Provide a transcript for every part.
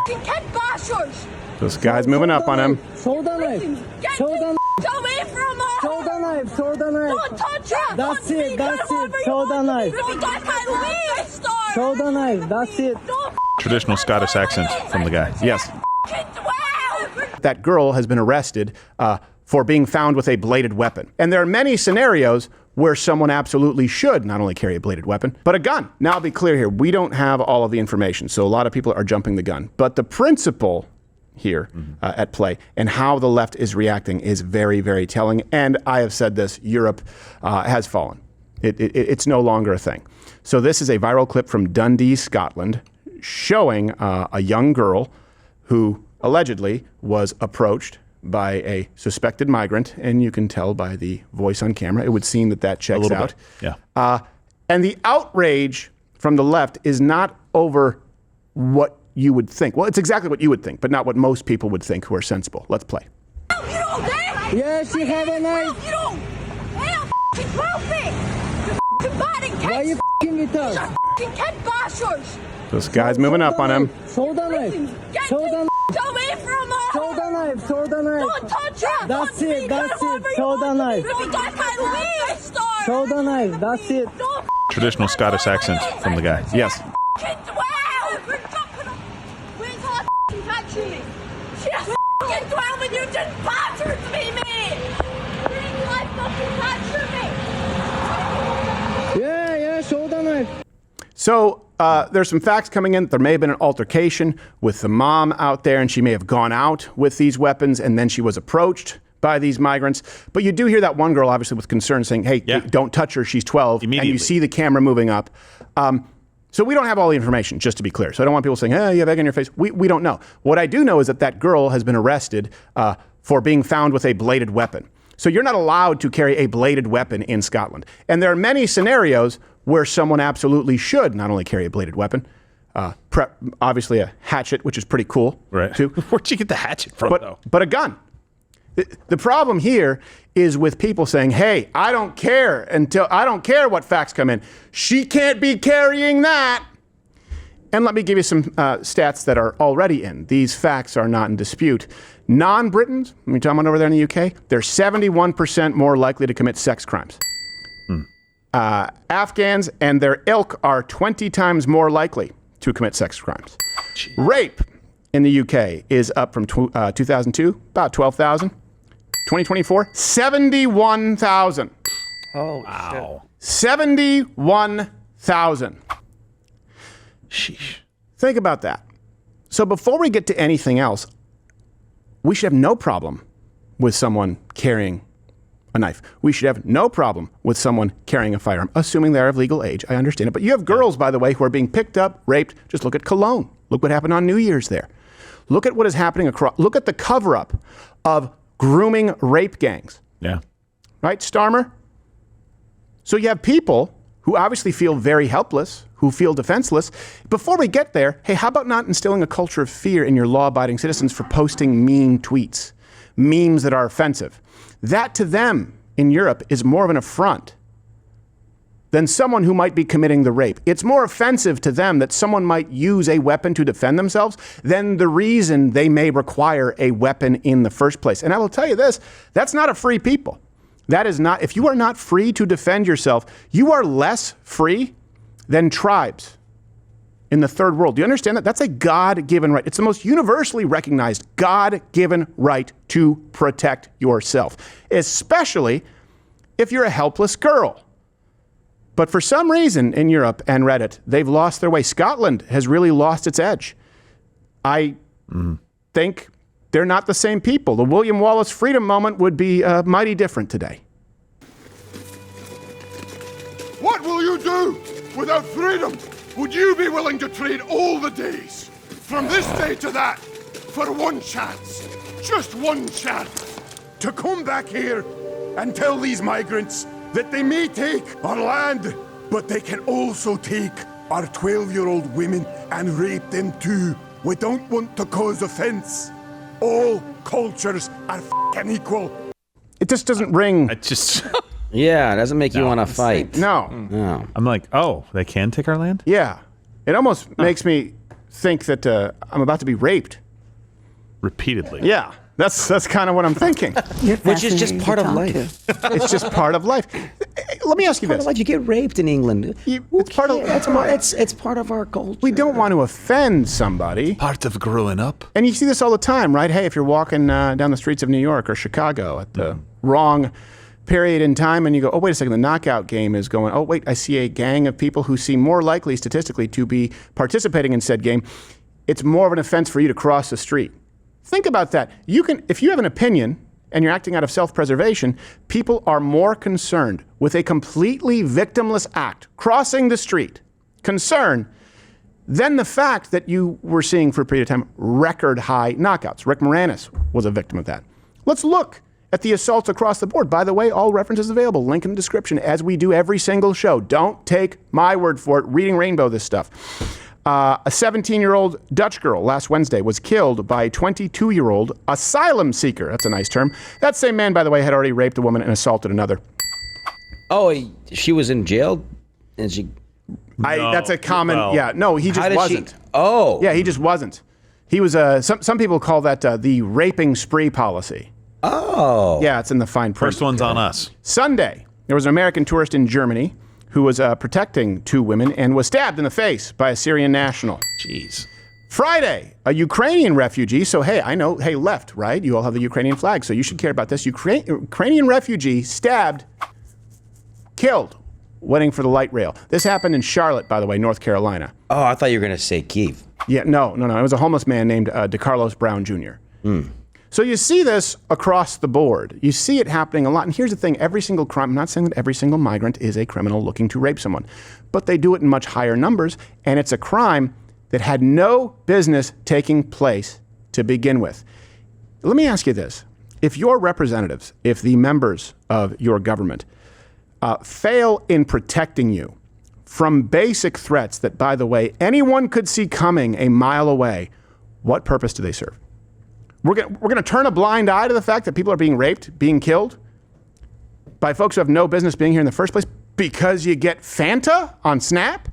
Get bashers! This guy's moving up on him. Show the knife. Show the Get away from her! Show the knife. Show the knife. Don't touch her! That's it. That's it. Show the knife. That's my weed store! Show the knife. That's it. Traditional Scottish accent from the guy. Yes. Wow! That girl has been arrested for being found with a bladed weapon. And there are many scenarios where someone absolutely should not only carry a bladed weapon, but a gun. Now, I'll be clear here. We don't have all of the information, so a lot of people are jumping the gun. But the principle here at play and how the left is reacting is very, very telling. And I have said this, Europe has fallen. It's no longer a thing. So this is a viral clip from Dundee, Scotland, showing a young girl who allegedly was approached by a suspected migrant, and you can tell by the voice on camera, it would seem that checks out. Bit. Yeah. And the outrage from the left is not over what you would think. Well, it's exactly what you would think, but not what most people would think who are sensible. Let's play. You don't dare! Yeah, she have a knife. You don't! Hell, f***ing trophy! You're f***ing bad. Why are you f***ing it These up? are f***ing cat bashers! This guy's moving up on him. Show the knife. Get Show the away from her! Show the knife. Show the knife. Don't touch her! That's it. That's it. Show the knife. That's my weed store! Show the knife. That's it. Don't Traditional Scottish accent from the guy. Yes. f***ing wow! We're jumping up! Where's her f***ing touching me? She's f***ing 12 and you just battered me, man! Bring life fucking touching me! Yeah, show the knife. So there's some facts coming in. There may have been an altercation with the mom out there, and she may have gone out with these weapons, and then she was approached by these migrants. But you do hear that one girl, obviously, with concern saying, hey, don't touch her. She's 12. And you see the camera moving up. So we don't have all the information, just to be clear. So I don't want people saying, hey, you have egg on your face. We don't know. What I do know is that girl has been arrested for being found with a bladed weapon. So you're not allowed to carry a bladed weapon in Scotland. And there are many scenarios where someone absolutely should not only carry a bladed weapon, obviously a hatchet, which is pretty cool. Right. Too. Where'd you get the hatchet from, though? But a gun. The problem here is with people saying, hey, I don't care what facts come in. She can't be carrying that. And let me give you some stats that are already in. These facts are not in dispute. Non-Britons, I mean, someone over there in the UK, they're 71% more likely to commit sex crimes. Afghans and their ilk are 20 times more likely to commit sex crimes. Jeez. Rape in the UK is up from 2002, about 12,000. 2024, 71,000. Oh, wow. 71,000. Sheesh. Think about that. So before we get to anything else, we should have no problem with someone carrying a knife. We should have no problem with someone carrying a firearm, assuming they're of legal age. I understand it. But you have girls, by the way, who are being picked up, raped. Just look at Cologne. Look what happened on New Year's there. Look at what is happening across. Look at the cover-up of grooming rape gangs. Yeah. Right, Starmer? So you have people who obviously feel very helpless, who feel defenseless. Before we get there, hey, how about not instilling a culture of fear in your law-abiding citizens for posting mean tweets, memes that are offensive? That to them in Europe is more of an affront than someone who might be committing the rape. It's more offensive to them that someone might use a weapon to defend themselves than the reason they may require a weapon in the first place. And I will tell you this, that's not a free people. That is not, if you are not free to defend yourself, you are less free than tribes in the third world. Do you understand that? That's a God-given right. It's the most universally recognized God-given right to protect yourself, especially if you're a helpless girl. But for some reason in Europe and Reddit, they've lost their way. Scotland has really lost its edge. I think they're not the same people. The William Wallace freedom moment would be mighty different today. What will you do without freedom? Would you be willing to trade all the days, from this day to that, for one chance, just one chance, to come back here and tell these migrants that they may take our land, but they can also take our 12-year-old women and rape them too? We don't want to cause offense. All cultures are f***ing equal. It just doesn't ring. It just... Yeah, it doesn't make you want to fight. No. No. I'm like, oh, they can take our land? Yeah. It almost makes me think that I'm about to be raped. Repeatedly. Yeah, that's kind of what I'm thinking. Which is just part of life. It's just part of life. Let me ask you Part this. of life. You get raped in England. It's part of It's part of our culture. We don't want to offend somebody. Part of growing up. And you see this all the time, right? Hey, if you're walking down the streets of New York or Chicago at the wrong period in time and you go, oh, wait a second, the knockout game is going, oh, wait, I see a gang of people who seem more likely statistically to be participating in said game. It's more of an offense for you to cross the street. Think about that. You can, if you have an opinion and you're acting out of self-preservation, people are more concerned with a completely victimless act, crossing the street, concern, than the fact that you were seeing for a period of time record high knockouts. Rick Moranis was a victim of that. Let's look at the assaults across the board. By the way, all references available, link in the description, as we do every single show. Don't take my word for it. Reading Rainbow, this stuff. A 17-year-old Dutch girl last Wednesday was killed by a 22-year-old asylum seeker. That's a nice term. That same man, by the way, had already raped a woman and assaulted another. Oh, she was in jail, and she. That's a common. well, yeah, no, he just wasn't. Oh, Yeah, he just wasn't. He was some people call that the raping spree policy. Oh. Yeah, it's in the fine print. First one's on us. Sunday, there was an American tourist in Germany who was protecting two women and was stabbed in the face by a Syrian national. Jeez. Friday, a Ukrainian refugee. So, hey, I know, hey, left, right? You all have the Ukrainian flag, so you should care about this. Ukrainian refugee stabbed, killed, waiting for the light rail. This happened in Charlotte, by the way, North Carolina. Oh, I thought you were going to say Kiev. Yeah, no. It was a homeless man named DeCarlos Brown Jr. So you see this across the board. You see it happening a lot. And here's the thing, every single crime, I'm not saying that every single migrant is a criminal looking to rape someone, but they do it in much higher numbers, and it's a crime that had no business taking place to begin with. Let me ask you this. If your representatives, if the members of your government fail in protecting you from basic threats that, by the way, anyone could see coming a mile away, what purpose do they serve? We're going to turn a blind eye to the fact that people are being raped, being killed by folks who have no business being here in the first place because you get Fanta on Snap?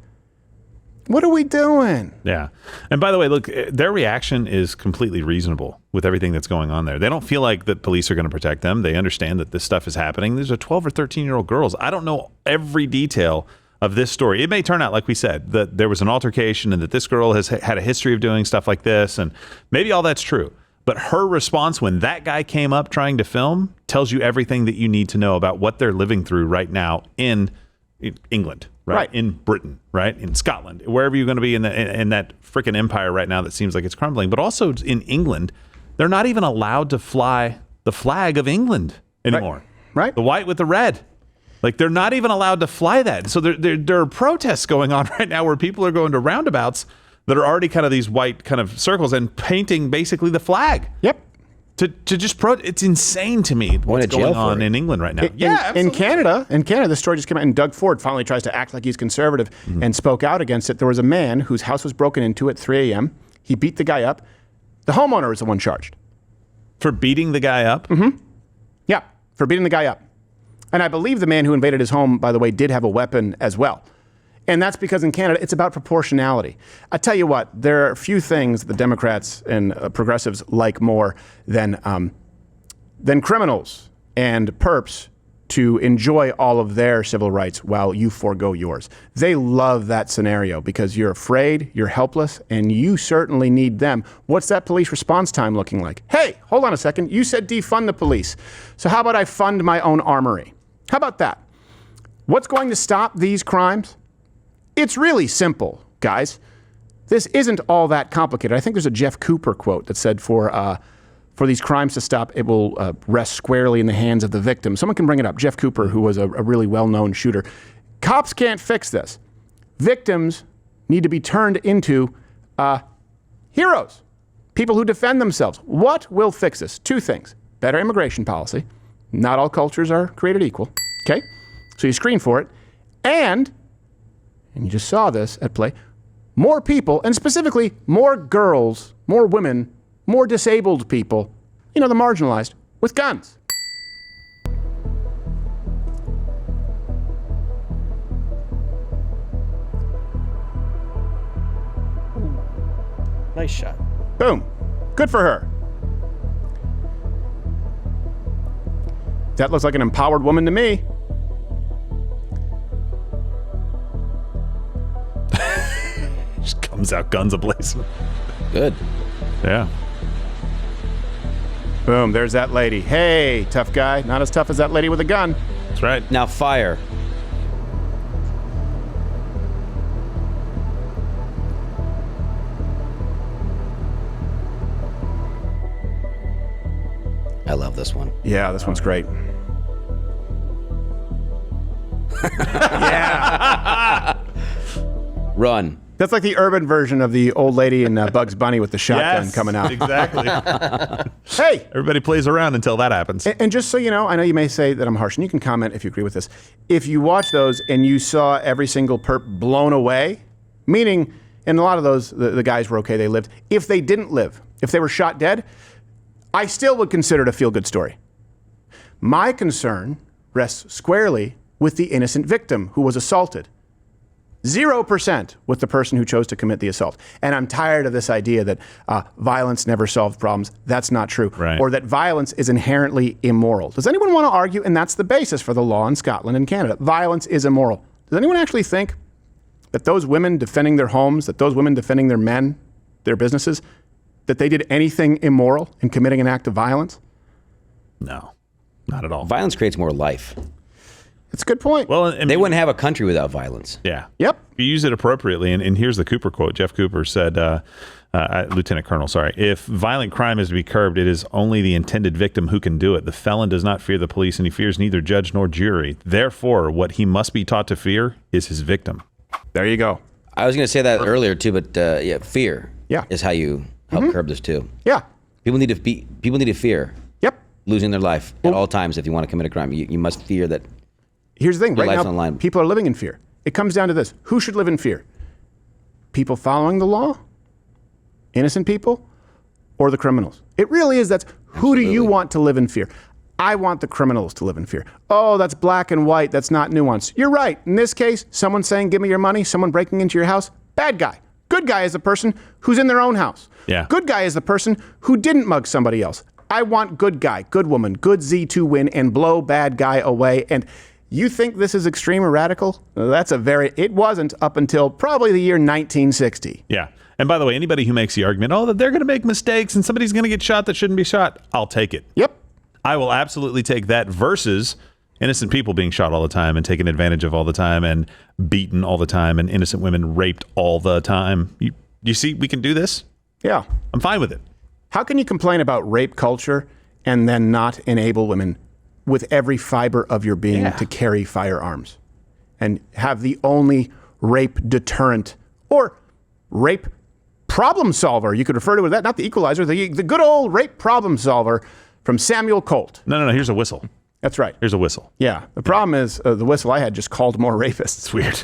What are we doing? Yeah. And by the way, look, their reaction is completely reasonable with everything that's going on there. They don't feel like the police are going to protect them. They understand that this stuff is happening. These are 12 or 13-year-old girls. I don't know every detail of this story. It may turn out, like we said, that there was an altercation and that this girl has had a history of doing stuff like this, and maybe all that's true. But her response when that guy came up trying to film tells you everything that you need to know about what they're living through right now in England, right? In Britain, right? In Scotland, wherever you're going to be in that freaking empire right now that seems like it's crumbling. But also in England, they're not even allowed to fly the flag of England anymore. Right. The white with the red. Like, they're not even allowed to fly that. So there are protests going on right now where people are going to roundabouts that are already kind of these white kind of circles and painting basically the flag. Yep. To just it's insane to me what's going on in England right now. In Canada, this story just came out, and Doug Ford finally tries to act like he's conservative and spoke out against it. There was a man whose house was broken into at 3 a.m. He beat the guy up. The homeowner is the one charged. For beating the guy up? Yeah, for beating the guy up. And I believe the man who invaded his home, by the way, did have a weapon as well. And that's because in Canada, it's about proportionality. I tell you what, there are a few things the Democrats and progressives like more than criminals and perps to enjoy all of their civil rights while you forego yours. They love that scenario because you're afraid, you're helpless, and you certainly need them. What's that police response time looking like? Hey, hold on a second. You said defund the police. So how about I fund my own armory? How about that? What's going to stop these crimes? It's really simple, guys. This isn't all that complicated. I think there's a Jeff Cooper quote that said for these crimes to stop, it will rest squarely in the hands of the victim. Someone can bring it up. Jeff Cooper, who was a really well-known shooter. Cops can't fix this. Victims need to be turned into heroes, people who defend themselves. What will fix this? Two things. Better immigration policy. Not all cultures are created equal. Okay? So you screen for it. And you just saw this at play, more people, and specifically more girls, more women, more disabled people, the marginalized, with guns. Nice shot. Boom. Good for her. That looks like an empowered woman to me. Just comes out guns ablazing. Good. Yeah. Boom, there's that lady. Hey, tough guy. Not as tough as that lady with a gun. That's right. Now fire. I love this one. Yeah, this one's great. Yeah. Run. That's like the urban version of the old lady in Bugs Bunny with the shotgun Yes, coming out. Exactly. Hey! Everybody plays around until that happens. And just so you know, I know you may say that I'm harsh, and you can comment if you agree with this. If you watch those and you saw every single perp blown away, meaning, in a lot of those, the guys were okay, they lived. If they didn't live, if they were shot dead, I still would consider it a feel-good story. My concern rests squarely with the innocent victim who was assaulted. 0% with the person who chose to commit the assault. And I'm tired of this idea that violence never solves problems. That's not true. Right. Or that violence is inherently immoral. Does anyone want to argue? And that's the basis for the law in Scotland and Canada. Violence is immoral. Does anyone actually think that those women defending their homes, that those women defending their men, their businesses, that they did anything immoral in committing an act of violence? No, not at all. Violence creates more life. It's a good point. Well, They wouldn't have a country without violence. Yeah. Yep. You use it appropriately. And here's the Cooper quote. Jeff Cooper said, Lieutenant Colonel, sorry, if violent crime is to be curbed, it is only the intended victim who can do it. The felon does not fear the police, and he fears neither judge nor jury. Therefore, what he must be taught to fear is his victim. There you go. I was going to say that earlier too, but yeah, fear is how you help curb this too. Yeah. People need to fear Yep. losing their life at all times if you want to commit a crime. You must fear that. Here's the thing. Your Right life's now, on the line. people are living in fear. It comes down to this. Who should live in fear? People following the law? Innocent people? Or the criminals? It really is. That's who do you want to live in fear? I want the criminals to live in fear. Oh, that's black and white. That's not nuanced. You're right. In this case, someone saying, give me your money, someone breaking into your house, bad guy. Good guy is the person who's in their own house. Yeah. Good guy is the person who didn't mug somebody else. I want good guy, good woman, good Z to win and blow bad guy away. And you think this is extreme or radical? It wasn't up until probably the year 1960. Yeah. And by the way, anybody who makes the argument, that they're going to make mistakes and somebody's going to get shot that shouldn't be shot, I'll take it. Yep. I will absolutely take that versus innocent people being shot all the time and taken advantage of all the time and beaten all the time and innocent women raped all the time. You see, we can do this. Yeah. I'm fine with it. How can you complain about rape culture and then not enable women with every fiber of your being to carry firearms and have the only rape deterrent or rape problem solver? You could refer to it as that, not the equalizer, the good old rape problem solver from Samuel Colt. No. Here's a whistle. That's right. Here's a whistle. Yeah. The problem is the whistle I had just called more rapists. It's weird.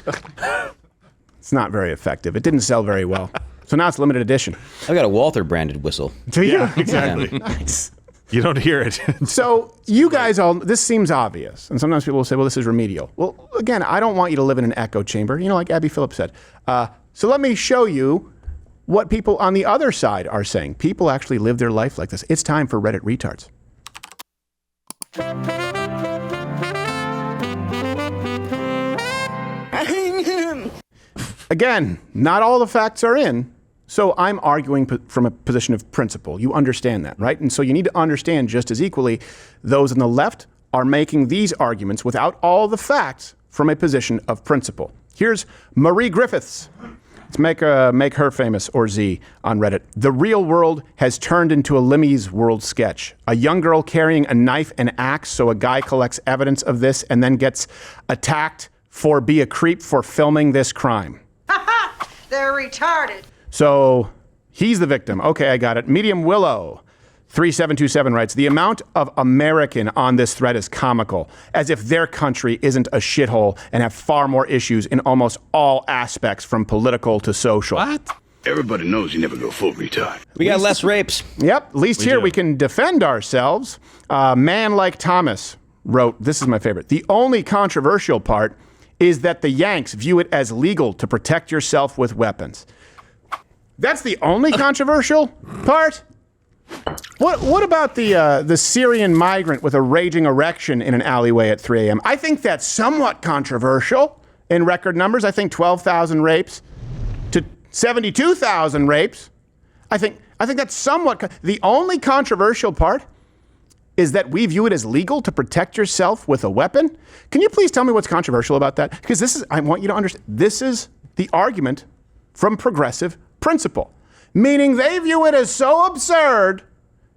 It's not very effective. It didn't sell very well. So now it's limited edition. I've got a Walther branded whistle. Do you? Yeah, exactly. Nice. You don't hear it. So you guys all, this seems obvious. And sometimes people will say, well, this is remedial. Well, again, I don't want you to live in an echo chamber, like Abby Phillips said. So let me show you what people on the other side are saying. People actually live their life like this. It's time for Reddit Retards. Again, not all the facts are in. So I'm arguing from a position of principle. You understand that, right? And so you need to understand just as equally, those on the left are making these arguments without all the facts from a position of principle. Here's Marie Griffiths. Let's make her famous, or Z, on Reddit. The real world has turned into a Limmy's World sketch. A young girl carrying a knife and axe, so a guy collects evidence of this and then gets attacked for be a creep for filming this crime. They're retarded. So he's the victim. Okay, I got it. Medium Willow 3727 writes, the amount of American on this thread is comical, as if their country isn't a shithole and have far more issues in almost all aspects from political to social. What? Everybody knows you never go full retard. We got less rapes. Yep, at least here do. we can defend ourselves. Man like Thomas wrote, this is my favorite, the only controversial part is that the Yanks view it as legal to protect yourself with weapons. That's the only controversial part? What about the Syrian migrant with a raging erection in an alleyway at 3 a.m.? I think that's somewhat controversial in record numbers. I think 12,000 rapes to 72,000 rapes. I think that's somewhat. The only controversial part is that we view it as legal to protect yourself with a weapon. Can you please tell me what's controversial about that? Because I want you to understand, this is the argument from progressive principle. Meaning they view it as so absurd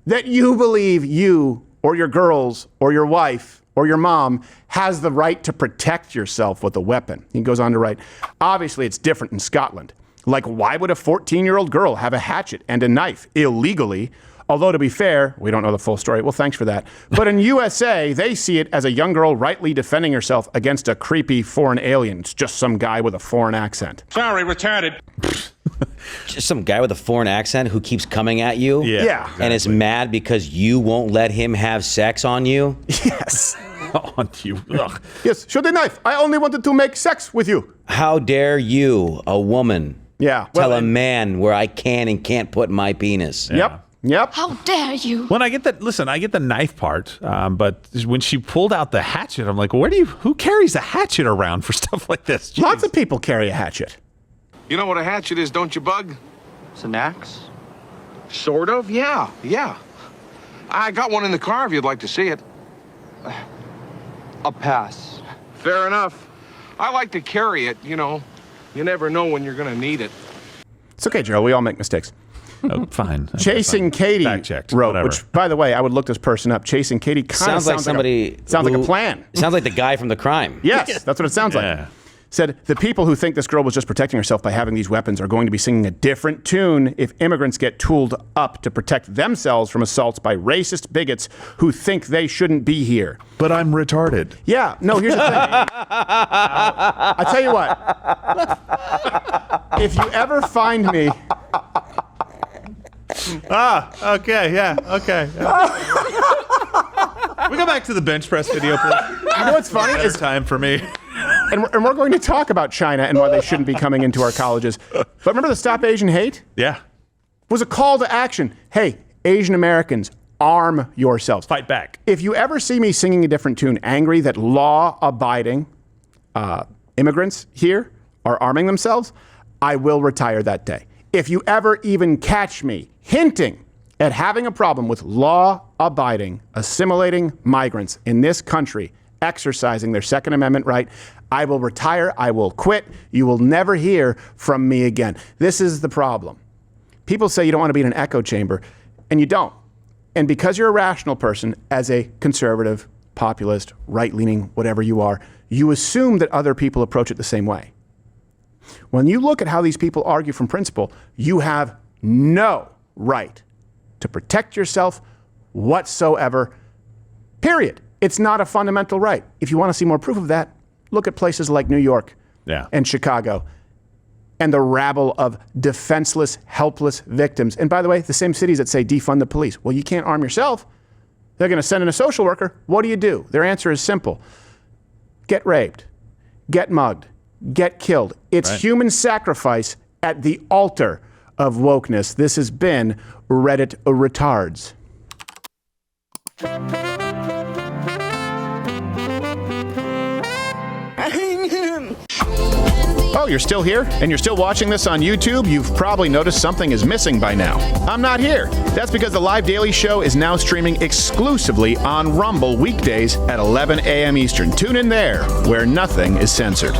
that you believe you or your girls or your wife or your mom has the right to protect yourself with a weapon. He goes on to write, obviously it's different in Scotland. Like, why would a 14-year-old girl have a hatchet and a knife illegally? Although, to be fair, we don't know the full story. Well, thanks for that. But in USA, they see it as a young girl rightly defending herself against a creepy foreign alien. It's just some guy with a foreign accent. Sorry, retarded. Just some guy with a foreign accent who keeps coming at you. Yeah. Exactly. And is mad because you won't let him have sex on you. Yes. On you. Ugh. Yes, show the knife. I only wanted to make sex with you. How dare you, a woman, tell a man where I can and can't put my penis. Yeah. Yep. How dare you? When I get that, listen, I get the knife part, but when she pulled out the hatchet, I'm like, who carries a hatchet around for stuff like this? Jeez. Lots of people carry a hatchet. You know what a hatchet is, don't you, Bug? It's an axe? Sort of, yeah. I got one in the car if you'd like to see it. A pass. Fair enough. I like to carry it, you know. You never know when you're going to need it. It's okay, Gerald. We all make mistakes. Oh, fine. Chasing Katie wrote, whatever. which, by the way, I would look this person up. Chasing Katie kind of sounds like a plan. Sounds like the guy from The Crime. Yes, that's what it sounds like. Said, the people who think this girl was just protecting herself by having these weapons are going to be singing a different tune if immigrants get tooled up to protect themselves from assaults by racist bigots who think they shouldn't be here. But I'm retarded. Yeah, no, here's the thing. I tell you what. If you ever find me... Okay. We go back to the bench press video, please. You know what's funny? It's time for me. And we're going to talk about China and why they shouldn't be coming into our colleges. But remember the Stop Asian Hate? Yeah. Was a call to action. Hey, Asian Americans, arm yourselves. Fight back. If you ever see me singing a different tune, angry that law-abiding immigrants here are arming themselves, I will retire that day. If you ever even catch me hinting at having a problem with law-abiding, assimilating migrants in this country exercising their Second Amendment right, I will retire, I will quit. You will never hear from me again. This is the problem. People say you don't want to be in an echo chamber, and you don't. And because you're a rational person, as a conservative, populist, right-leaning, whatever you are, you assume that other people approach it the same way. When you look at how these people argue from principle, you have no right to protect yourself whatsoever, period. It's not a fundamental right. If you want to see more proof of that, look at places like New York and Chicago and the rabble of defenseless, helpless victims. And by the way, the same cities that say defund the police. Well, you can't arm yourself. They're going to send in a social worker. What do? Their answer is simple. Get raped, get mugged, get killed. It's human sacrifice at the altar of wokeness. This has been Reddit Retards. Oh, you're still here? And you're still watching this on YouTube? You've probably noticed something is missing by now. I'm not here. That's because the Live Daily Show is now streaming exclusively on Rumble weekdays at 11 a.m. Eastern. Tune in there, where nothing is censored.